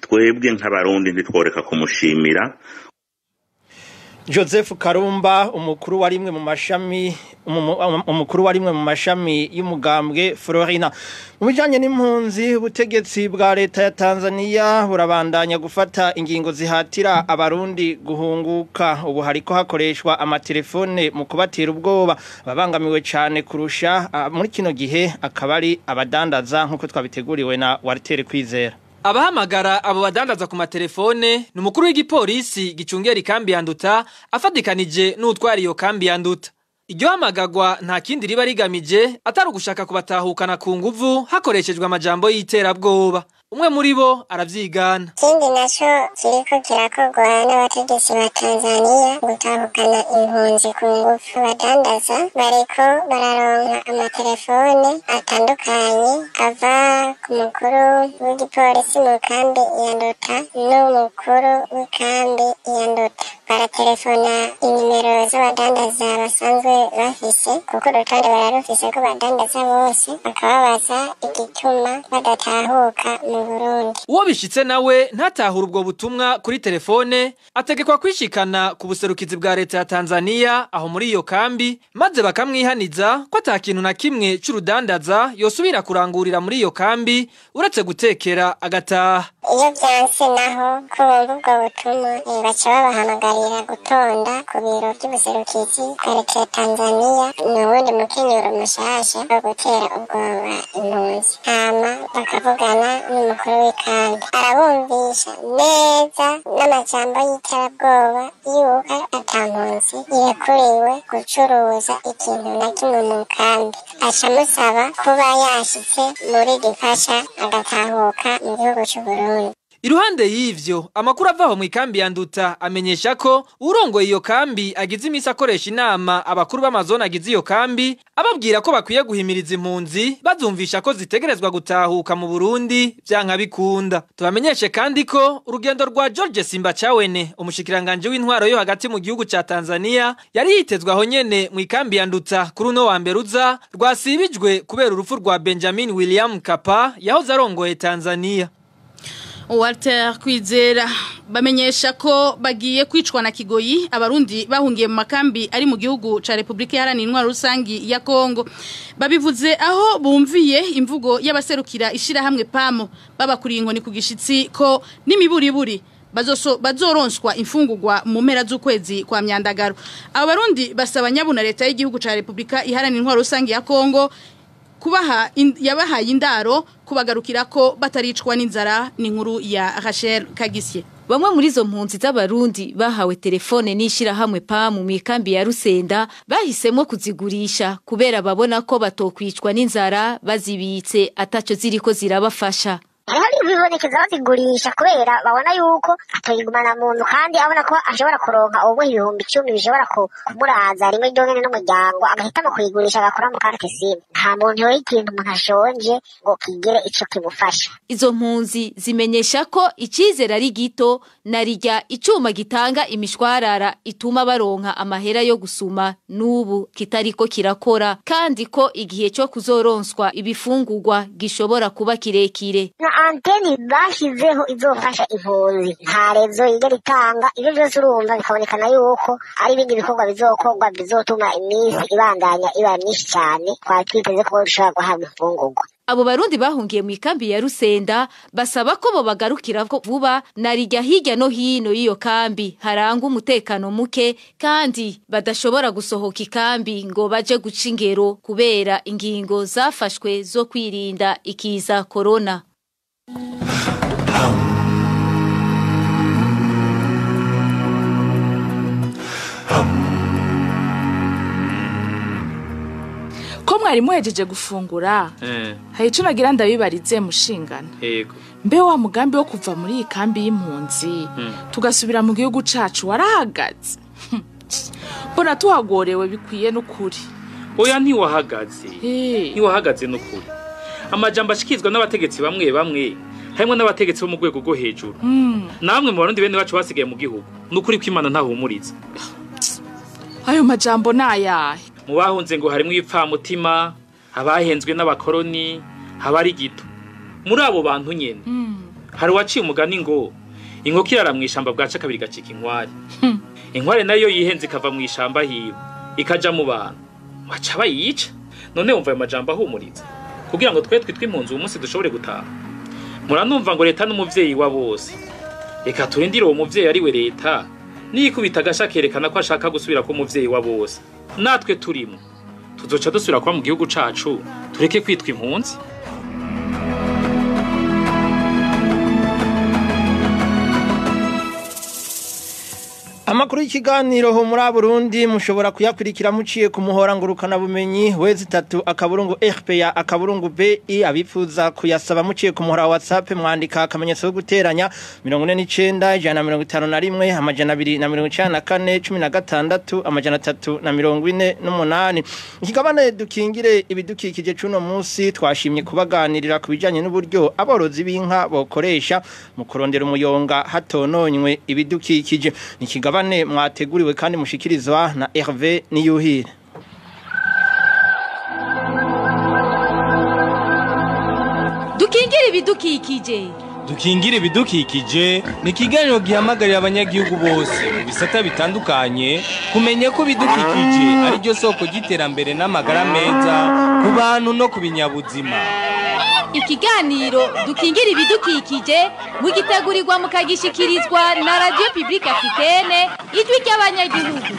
twebwe nk'abarundi ntitworeka kumushimira. Joseph Karumba umukuru wa rimwe mu mashami y'umugambwe Florina. Mu bijanye n'impunzi ubutegetsi bwa leta ya Tanzania burabandanya gufata ingingo zihatira abarundi guhunguka. Ubu hariko hakoreshwa amatelefone mu kubatera ubwoba babangamiwe cyane kurusha muri kino gihe akabari abadandaza nkuko twabiteguriwe na Walter Kwizera. Abahamagara abo badandaza ku matelefone ni umukuru w'igipolisi gicungera ikambi ya Nduta afadikanije n'utwara iyo kambi ya Nduta. Iryo hamagagwa nta kindi riba rigamije atari ugushaka kubatahukana ku nguvu hakoreshejwe amajambo y'iterabwoba. Umwe muri bo aravyigana. Ikindi naco kiriko kirakorwa n'abategetsi ba Tanzania gutahukana impunzi ku ngufu. Abadandaza bariko bararonka amatelefone atandukanye ava ku mukuru w'igipolisi mu kambi ya Nduta n'umukuru w'ikambi ya Nduta. Baratelefona inimero z'abadandaza basanzwe bafise kuko urutonde bararufise ko badandaza bose bakababaza igituma badatahuka mu Burundi. Uwo bishitse nawe ntatahura ubwo butumwa kuri telefone ategekwa kwishikana ku buserukizi bwa leta ya Tanzania aho muri iyo kambi maze bakamwihaniza ko atakintu na kimwe c'urudandaza yosubira kurangurira muri iyo kambi uretse gutekera agataha. Iyo byanse naho ko bumva ubwo butumwa baca babahamagarira gutonda ku biro by'ubuserukizi bwa leta ya Tanzania n'ubundi mukenyero mushasha wo gutera ubwoba impunzi. Hama bakavugana n'umukuru w'ikambi arabumvisha neza n'amajambo y'iterabwoba yuko atampunzi yekuriwe gucuruza ikintu na kimwe mu kambi. Aca amusaba kuba yashitse muri gifasha agatahuka mu gihugu c'Uburundi. Iruhande y'ivyo amakuru avaho mu ikambi ya Nduta amenyesha ko urongoye iyo kambi agize imisi akoresha inama abakuru b'amazone agize iyo kambi ababwira ko bakwiye guhimiriza impunzi bazumvisha ko zitegerezwa gutahuka mu Burundi vyanka bikunda. Tubamenyeshe kandi ko urugendo rwa George Simbachawene umushikiranganje w'intwaro yo hagati mu gihugu ca Tanzania yari yitezwe aho nyene mu ikambi ya Nduta kuri uno wa mbere uza rwasibijwe kubera urupfu rwa Benjamin William Mkapa yahoze arongoye Tanzania. Walter Kwizera bamenyesha ko bagiye kwicwa na kigoyi abarundi bahungiye mu makambi ari mu gihugu ca Republika Iharanira Intwaro Rusangi ya Kongo. Babivuze aho bumviye imvugo y'abaserukira ishira hamwe PAMO babakuriye inkoni ku gishitsi ko n'imiburiburi bazoronswa imfungurwa mu mpera z'ukwezi kwa myandagaro. Abarundi basaba nyabuna leta y'igihugu ca Republika Iharanira Intwaro Rusangi ya Kongo kubaha yabahaye indaro kubagarukira ko bataricwa n'inzara. ni nkuru ya Rachel Kagisye. Bamwe muri zo mpunzi z'abarundi bahawe telefone n'ishira hamwe PAMO mu ikambi ya Rusenda bahisemo kuzigurisha kubera babona ko batokwicwa n'inzara bazibitse ataco ziriko zirabafasha. Hari bibonekeza bazigurisha kubera babona yuko atoyigumana muntu kandi abona ko ashobora kuronka ubwo 10,000 bishobora kumuraza rimwe ryonyene n'umuryango agahitamo kuyigurisha agakora mu carte SIM. Nta muntu y'ikintu umuntu ashonje ngo kigere ico kimufasha. Izo mpunzi zimenyesha ko icizera ari gito narijya icuma gitanga imishwarara ituma baronka amahera yo gusuma n'ubu kitariko kirakora kandi ko igihe cyo kuzoronswa ibifungurwa gishobora kuba kirekire. Anteni bashizeho izofasha impunzi nta rezo igera itanga ibyo byose urumva bikabonekana yuko ari ibindi bikorwa bizokorwa bizotuma iminsi ibandanya iba myinshi cyane twatwiteze ko ushaka guhabwa imfungurwa. Abo barundi bahungiye mu ikambi ya Rusenda basaba ko bo bagarukira vuba narijya hirya no hino y'iyo kambi haranga umutekano muke kandi badashobora gusohoka ikambi ngo baje guca ingero kubera ingingo zafashwe zo kwirinda ikiza corona. Ko mwari muhejeje gufungura hari ico nagira ndabibarize mushingana yego mbe wa mugambi wo kuva muri iyi kambi y'impunzi tugasubira mu gihugu cacu warahagaze mbona tuhagorewe bikwiye n'ukuri oya ntiwahagaze n'ukuri amajambo ashikizwa n'abategetsi bamwe bamwe harimo n'abategetsi bo mu rwego rwo hejuru namwe mu barundi bene bacu basigaye mu gihugu n'ukuri ko Imana ntahumuriza ayo majambo nayahe mu bahunze ngo harimo ipfamutima abahenzwe n'abakoroni habari gito muri abo bantu nyene hari waciye umugani ngo inkoko irara mu ishamba bwaca kabiri gacika inkware inkware nayo yihenze ikava mu ishamba hiwe ikaja mu bantu waca bayica none wumva ayo majambo ahumuriza kugira ngo twe twitwe impunzi umunsi dushobore gutaha muranumva ngo leta n'umuvyeyi wa bose reka turindire uwo muvyeyi ari we leta nikubita agasha kerekana ko ashaka gusubira ku muvyeyi wa bose natwe turimo tuzoca dusubira kuba mu gihugu cacu tureke kwitwa impunzi. Amakuru y'ikiganiro ho muri Burundi mushobora kuyakurikira muciye ku muhora ngurukana bumenyi wezi 3 akaburungu RPA akaburungu BI abifuza kuyasaba muciye ku muhora WhatsApp mwandika akamenyetso yo guteranya 49 151 amajana 294 16 amajana 348 ikigabane dukingire ibidukikije cuno munsi twashimye kubaganirira kubijanye n'uburyo aborozi b'inka bokoresha mu kurondera umuyonga hatononywe ibidukikije nikigabane mwateguriwe kandi mushikirizwa na Hervé Niyuhire. Dukingire ibidukikije. Dukingire ibidukikije ni ikiganiro gihamagarira abanyagihugu bose mu bisata bitandukanye kumenya ko ibidukikije ari ryo soko ry'iterambere n'amagara meza ku bantu no ku binyabuzima. Ikiganiro dukingire ibidukikije mugitegurirwa mukagishikirizwa na Radio Publique Africaine ijwi ry'abanyagihugu.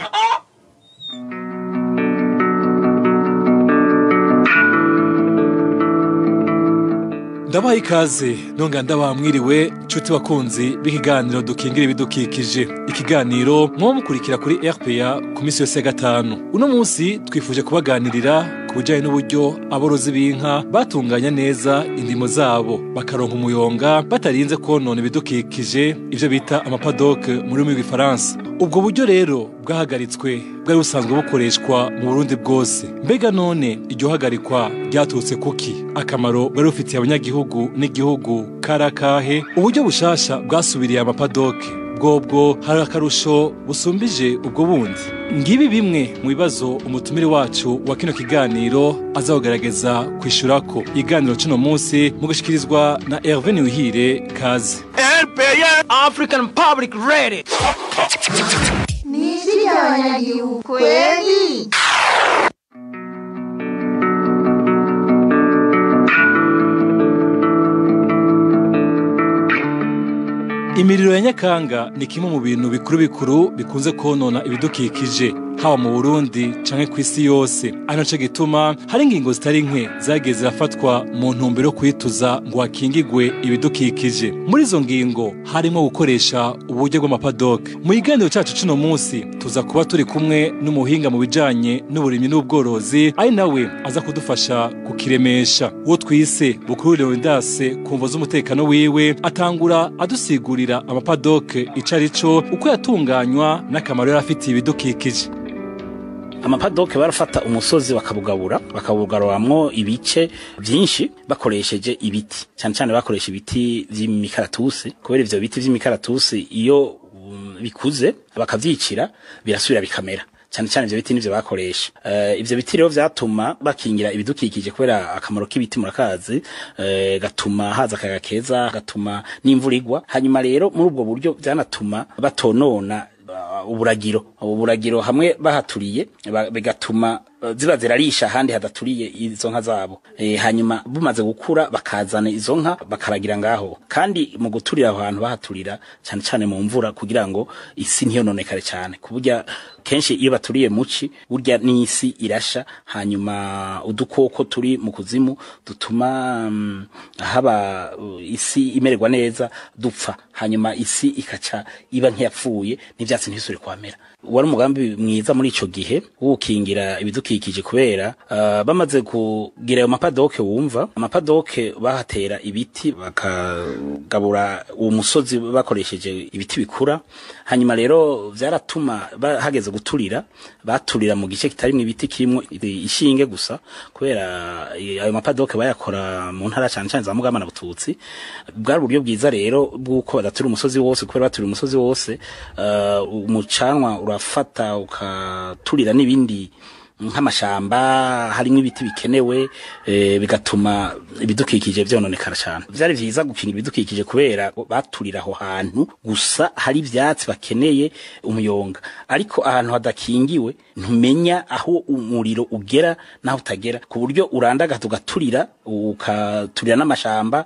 Ndabaha ikaze nonga ndabamwiriwe nshuti bakunzi b'ikiganiro dukingire ibidukikije. Ikiganiro mukurikira kuri RPA ku minsi yose ya gatanu. Uno munsi twifuje kubaganirira kubijanye n'uburyo aborozi b'inka batunganya neza indimo zabo bakaronka umuyonga batarinze konona ibidukikije ivyo bita amapadoke muri rurimi rw'ifaransa. Ubwo buryo rero bwahagaritswe bwari busanzwe bukoreshwa mu Burundi bwose. Mbega none iryo hagarikwa ryaturutse kuki? Akamaro bari bufitiye abanyagihugu n'igihugu karakahe? Uburyo bushasha bwasubiriye amapadoke bwobwo hari akarusho busumbije ubwo bundi. Ngibi bimwe mu bibazo umutumire wacu wa kino kiganiro azagerageza kwishurako. Iganiro cino munsi mu gushikirizwa na Hervé Niyuhire kaze. RPA African Public Radio. Nishiri y'abanyagihugu kweli. Imiriro ya Nyakanga ni kimwe mu bintu bikuru bikunze konona ibidukikije haba mu Burundi canke kw'isi yose. Anaco gituma hari ingingo zitari nke zageze zirafatwa mu ntumbero yo kwituza ngo hakingigwe ibidukikije. Muri izo ngingo harimo gukoresha uburyo bw'amapadoke. Mu kiganiro cacu cino munsi tuza kuba turi kumwe n'umuhinga mu bijanye n'uburimyi n'ubworozi ari nawe aza kudufasha kukiremesha. Uwo twise Bukuru Leonidas kumvo z'umutekano wiwe atangura adusigurira amapadoke icarico uko yatunganywa n'akamaro yarafitiye ibidukikije. Amapadoke barafata umusozi bakabugaruramwo ibice byinshi bakoresheje ibiti, cyane cyane bakoresha ibiti vy'imikaratusi. Kubera ivyo biti vy'imikaratusi iyo bikuze bakavyicira birasubira bikamera, cyane cyane ivyo biti nivyo bakoresha. Ivyo biti rero vyatuma bakingira ibidukikije kubera akamaro k'ibiti murakazi, gatuma haza akayaga keza, gatuma n'imvura igwa. Hanyuma rero muri ubwo buryo byanatuma batonona uburagiro hamwe bahaturiye bigatuma ziba zirarisha handi hadaturiye izo nka zabo. Hanyuma bumaze gukura bakazana izo nka bakaragira ngaho, kandi mu guturira ahantu bahaturira cyane cyane mu mvura kugira ngo isi ntiyononekare cyane. Kuburya kenshi iyo baturiye muci burya n'isi irasha, hanyuma udukoko turi mu kuzimu dutuma haba isi imererwa neza dupfa, hanyuma isi ikaca iba nk'iyapfuye n'ivyatsi ntisuri kwamera. Wari umugambi mwiza muri ico gihe wo gukingira ibidukikije ibidukikije kubera bamaze kugira ayo mapadoke wumva amapadoke bahatera ibiti bakagabura uwo musozi bakoresheje ibiti bikura hanyuma rero vyaratuma hageze guturira baturira mu gice kitarimo ibiti kirimo ishinge gusa kubera ayo mapadoke bayakora mu ntara cyane cyane za Mugama na Bututsi bwari uburyo bwiza rero bw'uko badatura umusozi wose kubera batura umusozi wose umucanwa urafata ukaturira n'ibindi nk'amashamba harimo ibiti bikenewe bigatuma ibidukikije byononekara cyane byari vyiza gukinga ibidukikije kubera baturira aho hantu gusa hari ivyatsi bakeneye umuyonga ariko ahantu hadakingiwe ntumenya aho umuriro ugera naho utagera ku buryo urandaga tugaturira ukaturira n'amashamba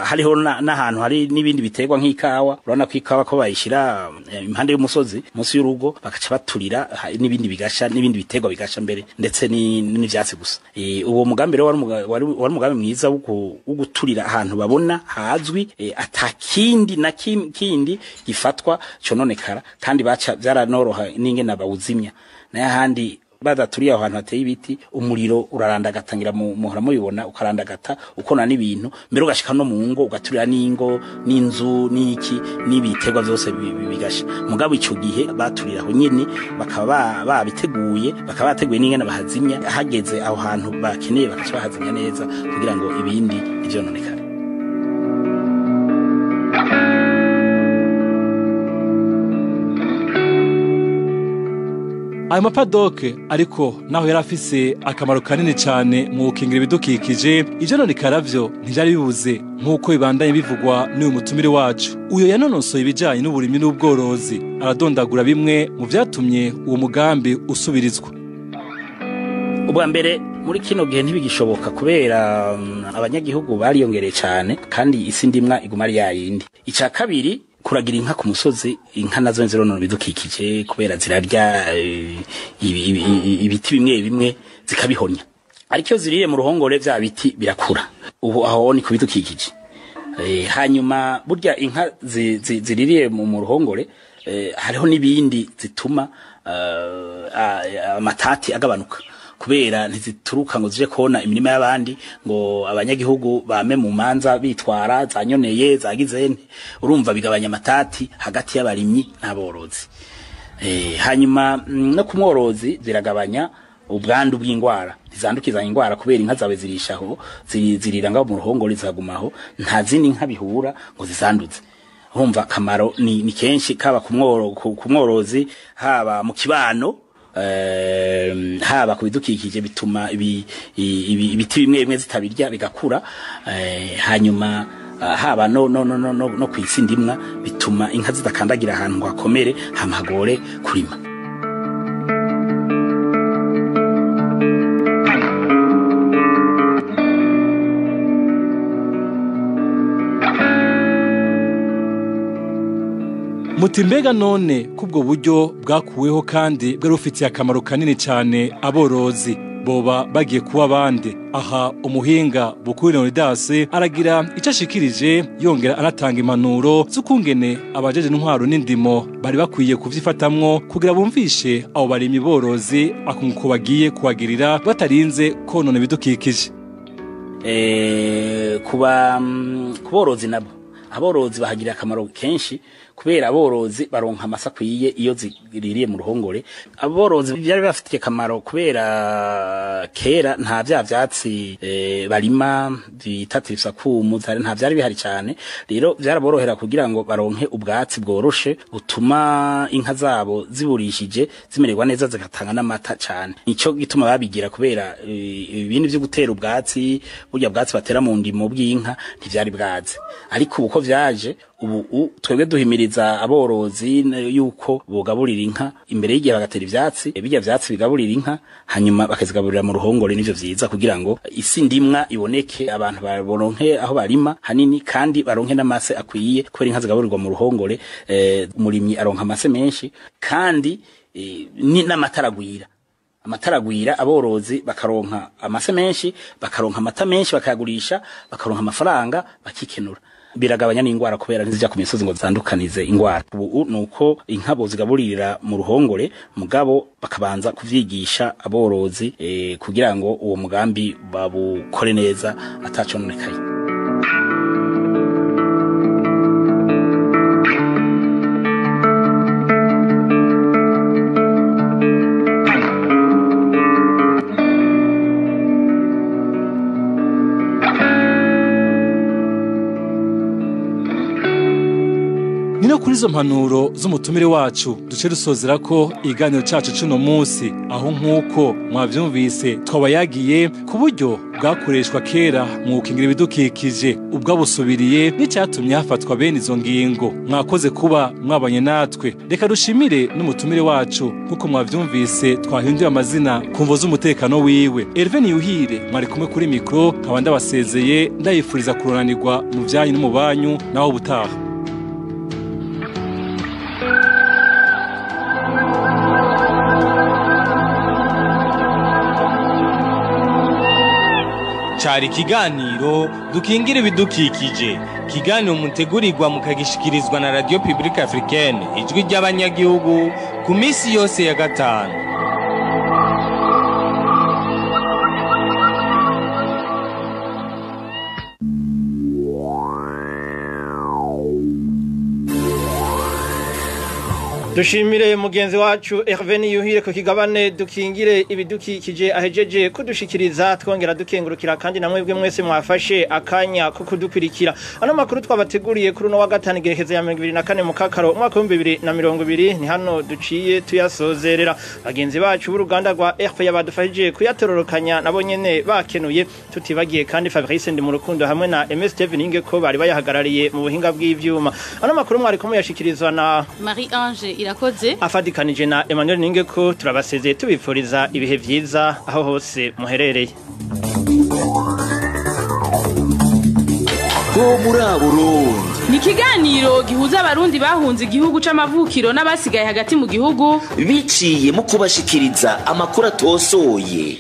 hariho n'ahantu hari n'ibindi biterwa nk'ikawa urabona ko ikawa ko bayishira impande y'umusozi munsi y'urugo bakaca baturira n'ibindi bigasha n'ibindi biterwa bigasha mbere ndetse n'ivyatsi gusa uwo mugambi rero wari umugambi mwiza wo guturira ahantu babona hazwi atakindi na kindi gifatwa cononekara kandi baca byaranoroha n'ingene bawuzimya naye handi badaturiye aho hantu hateye ibiti umuriro urarandagatangira muhora mubibona ukarandagata ukona n'ibintu mbere ugashika no mu ngo ugaturira n'ingo n'inzu n'iki n'ibiterwa byose bigasha mugabo ico gihe baturira aho nyene bakaba babiteguye bakaba bateguye n'ingene bahazimya hageze aho hantu bakeneye bakaca bahazimya neza kugira ngo ibindi ivyononekara. ayo mapadoke ariko naho yari afise akamaro kanini cyane mu gukingira ibidukikije ivyononekara vyo ntivyari bibuze nk'uko bibandanye bivugwa n'uyu mutumire wacu uyo yanonosoye ibijanye n'uburimyi n'ubworozi aradondagura bimwe mu vyatumye uwo mugambi usubirizwa. ubwa mbere muri kino gihe ntibigishoboka kubera abanyagihugu bariyongereye cyane kandi isi ndimwa iguma ari yayindi. Ica kabiri kuragira inka ku musozi inka nazo nzironona bidukikije kubera zirarya ibiti bimwe bimwe zikabihonya ariko iyo ziriye mu ruhongore vya biti birakura ubu aho ni kubidukikije. Hanyuma burya inka ziririye mu ruhongore hariho nibindi zituma amatati agabanuka kubera ntizituruka ngo zije kona imirima y'abandi ngo abanyagihugu bame mu manza bitwara zanyoneye zagizene urumva bigabanya amatati hagati y'abarimyi n'aborozi. Hanyuma no kumworozi ziragabanya ubwandu bw'ingwara zizandukizanya ingwara kubera inka zawe zirishaho zirira ngaho mu ruhongore zagumaho nta zindi nka bihura ngo zizanduze. Urumva kamaro ni kenshi kaba kumworozi haba mu kibano haba kubidukikije bituma ibiti bimwe bimwe zitabirya bigakura hanyuma haba no kwisi ndimwa bituma inka zidakandagira ahantu ngo hakomere hamagore kurima. muti mbega none kubwo buryo bwakuweho kandi bwari bufitiye akamaro kanini cyane aborozi boba bagiye kuba bande. Aha umuhinga Bukuru Leonidas aragira icyo ashikirije yongera anatanga impanuro z'ukungene abajeje intwaro n'indimo bari bakwiye kuvyifatamwo kugira bumvishe abo barimyi borozi akunguko bagiye kuhagirira batarinze konona ibidukikije. Kuborozi nabo aborozi bahagira akamaro kenshi kubera aborozi baronka amasakwiye iyo ziririye mu ruhongore. Aborozi byari bafitiye akamaro kubera kera nta vyatsi barima bitatirisa kumu nta byari bihari cyane rero byaraborohera kugira ngo baronke ubwatsi bworoshe butuma inka zabo ziburishije zimererwa neza zigatanga n'amata cyane. Nico gituma babigira kubera ibintu byo gutera ubwatsi burya bwatsi batera mu ndimo bw'inka ntivyari bwaze ariko uko vyaje ubu twebwe duhimiriza aborozi yuko bogaburira inka imbere y'igihe bagatera ivyatsi bijya vyatsi bigaburira inka hanyuma bakazigaburira mu ruhongore nivyo vyiza kugira ngo isi ndimwa iboneke abantu baronke aho barima hanini kandi baronke n'amase akwiye kubera inka zigaburirwa mu ruhongore umurimyi aronka amase menshi kandi ni n'amataragwira amataragwira aborozi bakaronka amase menshi bakaronka amata menshi bakayagurisha bakaronka amafaranga bakikenura. biragabanya n'ingwara kubera ntizija ku misozi ngo zandukanize ingwara. Ubu nuko inka bozigaburira mu ruhongore mugabo bakabanza kuvyigisha aborozi kugira ngo uwo mugambi babukore neza atacononekaye. Nino kuri izo mpanuro z'umutumire wacu duce dusozera ko iganiro cacu cuno munsi aho nkuko mwavyumvise twabayagiye ku buryo bwakoreshwa kera mu gukingira ibidukikije ubwo busubiriye n'icyatumye hafatwa bene izo ngingo. Mwakoze kuba mwabanye natwe. Reka dushimire n'umutumire wacu nkuko mwavyumvise twahinduye amazina kumvo z'umutekano wiwe. Hervé Niyuhire mwari kumwe kuri mikro nkaba ndabasezeye ndayifuriza kuronanirwa mu byanyu no mu banyu naho ubutaha. Cari kiganiro dukingira ibidukikije. Kiganiro mutegurirwa mukagishikirizwa na Radio Publique Africaine ijwi ry'abanyagihugu ku misi yose ya gatanu. Dushimire mugenzi wacu Hervé Niyuhire ku kigabane dukingire ibidukikije ahejeje kudushikiriza twongera dukengurukira kandi namwebwe mwese mwafashe akanya ko kudukurikira. Ano makuru twabateguriye kuri no wa gatanu gerekezo ya 2024 mu kakaro umwaka wa 2020 ni hano duciye tuyasozerera. Bagenzi bacu b'uruganda rwa RPA badufashije kuyatororokanya nabo nyene bakenuye tutibagiye kandi Fabrice ndi mu rukundo hamwe na MS Steven Ingeko bari bayahagarariye mu buhinga bw'ivyuma. Ano makuru mwari kumuyashikirizwa na Marie Ange irakoze afadikanije na Emmanuel Ningeko turabasezeye tubifuriza ibihe vyiza aho hose muherereye. Ko muri Burundi ni kiganiro gihuza abarundi bahunze igihugu c'amavukiro n'abasigaye hagati mu gihugu biciye mu kubashikiriza amakuru atosoye.